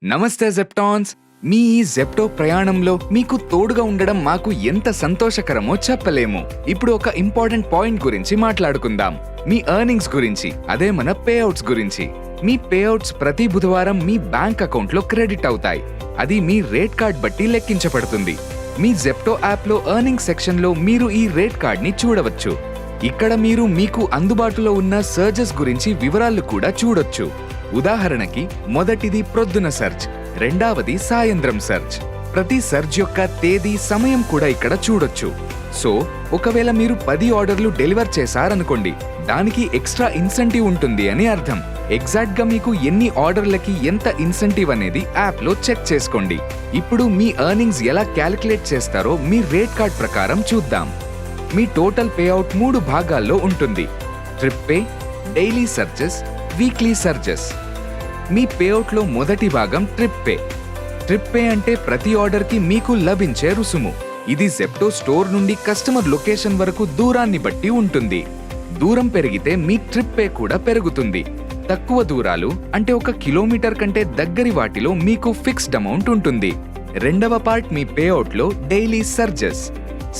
నమస్తే జెప్టాన్స్. మీ ఈ జెప్టో ప్రయాణంలో మీకు తోడుగా ఉండడం మాకు ఎంత సంతోషకరమో చెప్పలేము. ఇప్పుడు ఒక ఇంపార్టెంట్ పాయింట్ గురించి మాట్లాడుకుందాం. మీ ఎర్నింగ్స్ గురించి, అదే మన పేఅవుట్స్ గురించి. మీ పేఅవుట్స్ ప్రతి బుధవారం మీ బ్యాంక్ అకౌంట్లో క్రెడిట్ అవుతాయి. అది మీ రేట్ కార్డ్ బట్టి లెక్కించబడుతుంది. మీ జెప్టో యాప్లో ఎర్నింగ్ సెక్షన్లో మీరు ఈ రేట్ కార్డ్ని చూడవచ్చు. ఇక్కడ మీరు మీకు అందుబాటులో ఉన్న సర్జెస్ గురించి వివరాలు కూడా చూడొచ్చు. ఉదాహరణకి, మొదటిది ప్రొద్దున సర్చ్, రెండవది సాయంత్రం సర్చ్. ప్రతి సర్చ్ యొక్క తేదీ, సమయం కూడా ఇక్కడ చూడొచ్చు. సో ఒకవేళ మీరు 10 ఆర్డర్లు డెలివర్ చేశారనుకోండి, దానికి ఎక్స్ట్రా ఇన్సెంటివ్ ఉంటుంది అని అర్థం. ఎగ్జాక్ట్ గా మీకు ఎన్ని ఆర్డర్లకి ఎంత ఇన్సెంటివ్ అనేది యాప్ లో చెక్ చేసుకోండి. ఇప్పుడు మీ ఎర్నింగ్స్ ఎలా క్యాలిక్యులేట్ చేస్తారో మీ రేట్ కార్డ్ ప్రకారం చూద్దాం. మీ టోటల్ పేఅవుట్ 3 భాగాల్లో ఉంటుంది: trip pay, daily searches, weekly searches. మీ పేఅవుట్లో మొదటి భాగం ట్రిప్ పే. ట్రిప్ పే అంటే ప్రతి ఆర్డర్కి మీకు లభించే రుసుము. ఇది జెప్టో స్టోర్ నుండి కస్టమర్ లొకేషన్ వరకు దూరాన్ని బట్టి ఉంటుంది. దూరం పెరిగితే మీ ట్రిప్ పే కూడా పెరుగుతుంది. తక్కువ దూరాలు అంటే 1 కిలోమీటర్ కంటే దగ్గరి వాటిలో మీకు ఫిక్స్డ్ అమౌంట్ ఉంటుంది. రెండవ పార్ట్ మీ పేఅవుట్లో డైలీ సర్జెస్.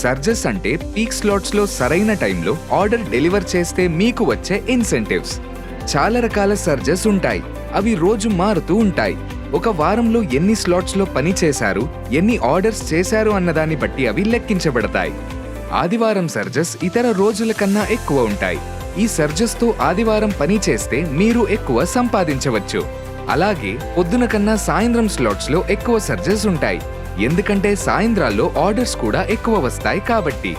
సర్జెస్ అంటే పీక్ స్లాట్స్ లో సరైన టైంలో ఆర్డర్ డెలివర్ చేస్తే మీకు వచ్చే ఇన్సెంటివ్స్. చాలా రకాల సర్జెస్ ఉంటాయి. అవి రోజు మారుతూ ఉంటాయి. ఒక వారంలో ఎన్ని స్లాట్స్ లో పని చేశారు, ఎన్ని ఆర్డర్స్ చేశారు అన్నదాన్ని బట్టి అవి లెక్కించబడతాయి. ఆదివారం సర్జెస్ ఇతర రోజుల కన్నా ఎక్కువ ఉంటాయి. ఈ సర్జెస్ తో ఆదివారం పని చేస్తే మీరు ఎక్కువ సంపాదించవచ్చు. అలాగే పొద్దున కన్నా సాయంత్రం స్లాట్స్ లో ఎక్కువ సర్జెస్ ఉంటాయి. ఎందుకంటే సాయంత్రాల్లో ఆర్డర్స్ కూడా ఎక్కువ వస్తాయి కాబట్టి.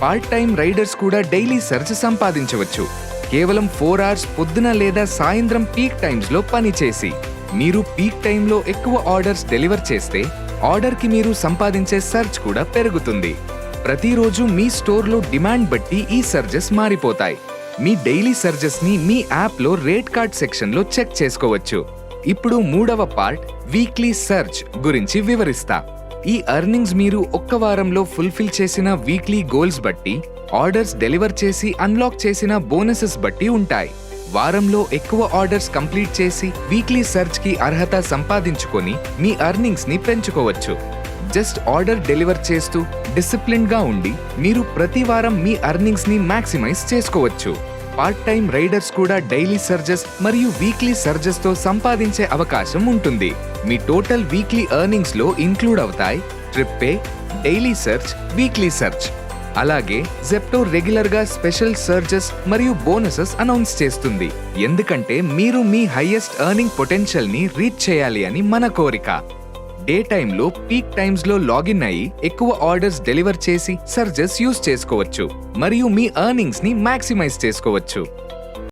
పార్ట్ టైం రైడర్స్ కూడా డైలీ సర్చ్ సంపాదించవచ్చు. కేవలం 4 అవర్స్ పొద్దున లేదా సాయంత్రం పీక్ టైమ్స్ లో పని చేసి. మీరు పీక్ టైంలో ఎక్కువ ఆర్డర్స్ డెలివర్ చేస్తే ఆర్డర్కి మీరు సంపాదించే సర్చ్ కూడా పెరుగుతుంది. ప్రతిరోజు మీ స్టోర్లో డిమాండ్ బట్టి ఈ సర్జెస్ మారిపోతాయి. మీ డైలీ సర్జెస్ ని మీ యాప్లో రేట్ కార్డ్ సెక్షన్లో చెక్ చేసుకోవచ్చు. ఇప్పుడు మూడవ పార్ట్ వీక్లీ సర్చ్ గురించి వివరిస్తా. ఈ ఎర్నింగ్స్ మీరు ఒక్క వారంలో ఫుల్ఫిల్ చేసిన వీక్లీ గోల్స్ బట్టి, ఆర్డర్స్ డెలివర్ చేసి అన్లాక్ చేసిన బోనసెస్ బట్టి ఉంటాయి. వారంలో ఎక్కువ ఆర్డర్స్ కంప్లీట్ చేసి వీక్లీ సర్చ్ కి అర్హత సంపాదించుకొని మీ ఎర్నింగ్స్ ని పెంచుకోవచ్చు. జస్ట్ ఆర్డర్ డెలివర్ చేస్తూ డిసిప్లిన్ గా ఉండి మీరు ప్రతి వారం మీ ఎర్నింగ్స్ ని మాక్సిమైజ్ చేసుకోవచ్చు. పార్ట్ టైం రైడర్స్ కూడా డైలీ సర్జెస్ మరియు వీక్లీ సర్జెస్ తో సంపాదించే అవకాశం ఉంటుంది. మీ టోటల్ వీక్లీ ఎర్నింగ్స్ లో ఇంక్లూడ్ అవుతాయి trip pay, daily search, weekly search. అలాగే జెప్టో రెగ్యులర్ గా స్పెషల్ సర్జెస్ మరియు బోనసెస్ అనౌన్స్ చేస్తుంది. ఎందుకంటే మీరు మీ హైయెస్ట్ ఎర్నింగ్ పొటెన్షియల్ ని రీచ్ చేయాలి అని మన కోరిక. డే టైంలో పీక్ టైమ్స్ లో లాగిన్ అయ్యి ఎక్కువ ఆర్డర్స్ డెలివర్ చేసి సర్జెస్ యూజ్ చేసుకోవచ్చు మరియు మీ ఎర్నింగ్స్ ని మాక్సిమైజ్ చేసుకోవచ్చు.